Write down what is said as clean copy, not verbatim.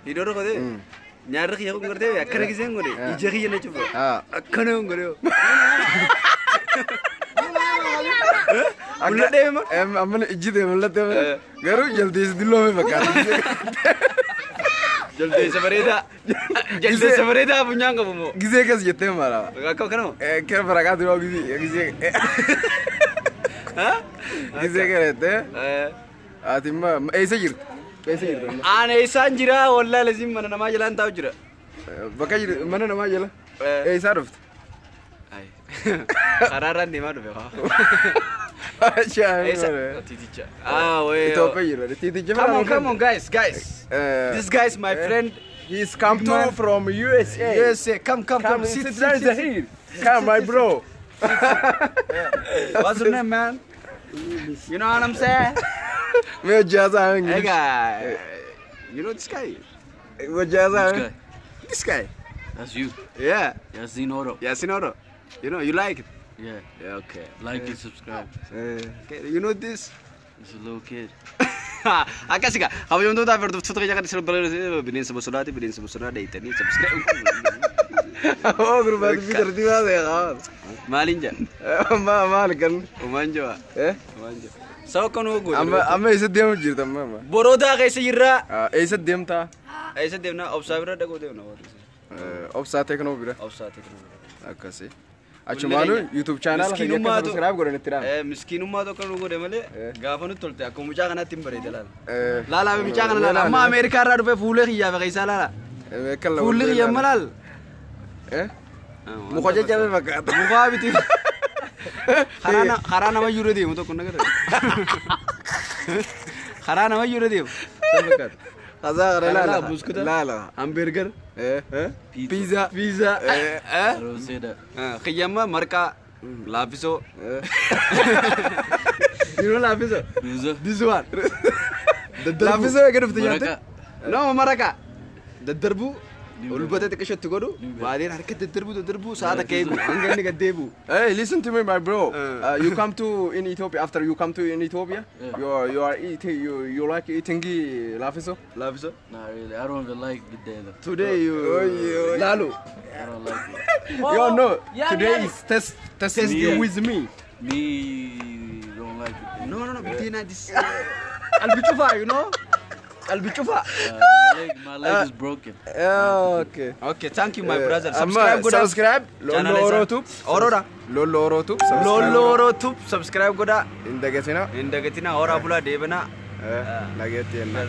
Hidoro kode. Nyarra kiya ko ngorde akkana giseen ngode. Ija kiya na chufa. Akkana ngode. Mulade ma. Amane ijide mulade ma. Garu jaldi is dillo me bakar. Jaldi sabareda bunyanga bumo. Gise kas jette mara. Kakak kano? Kera faraga dilo gise. Ha? Gise kerete. Atimma aisa jir. Aisa jir. Ana isan jira wallahi lazim mana nama jalan tahu jira. Baka jir mana nama jala? Aisa ruft. Ay. Kararan di mana be? Titicha. Wait. Come on, guys. This guy is my friend. He's come from USA. USA. Come. Sit here. Come, my bro. What's your name, man? You know what I'm saying? Me jaza Hey, guy. You know this guy? Me jaza. This guy. That's you. Yeah. Yasinoro. You know, you like it? Yeah. Okay. Like and subscribe. Okay. You know this? It's a little kid. Akasika. How you know that? For the photo, you can see Binin Sabosolati, subscribe. Oh, group of people do that. Malinja. Malikan. Umanjo. Umanjo. So can we go? I'm a dem jirta mama. Boroda kaise jirra? Aisa dem ta. Aisa dem na observer da go dem na. Obsa tekno bira. Obsa tekno. Akase. Achumanu YouTube channel subscribe karo netira. Miskinu ma to kanu go de male. Gafanu tolte akko mucha kana timbare dalal. Lala be mucha kana lala. Ma America ra do be fule khiya be kaisa lala. Fule khiya malal. Mukhaja jabe bakat. Mukha biti. Kharana ma yure de mo to kunna kare. Kharana ma yure de. Sabakat. Kaza la buskuta. La. Hamburger. Pizza. I don't say that. Khiyama marka. Lapiso. You know lapiso? This one. The lapiso I get of the yanta. No maraka. The darbu. Ulbata tekesha tugodu. Badir harkat the darbu saada kebu. Angani gadebu. Hey, listen to me, my bro. You come to in Ethiopia. After you come to in Ethiopia, you are eating. You like eating lafiso? Lapiso? Not really. I don't even like it there. Today you. Lalu. I don't like it. You know. Today is test with me. Me don't like it. No. Bitina this. Albichufa, you know. Albichufa. My leg is broken. Okay. Okay, thank you, my brother. Subscribe. Lolo Tube. Subscribe goda. Indagatina. Ora bula debena. Lagetina.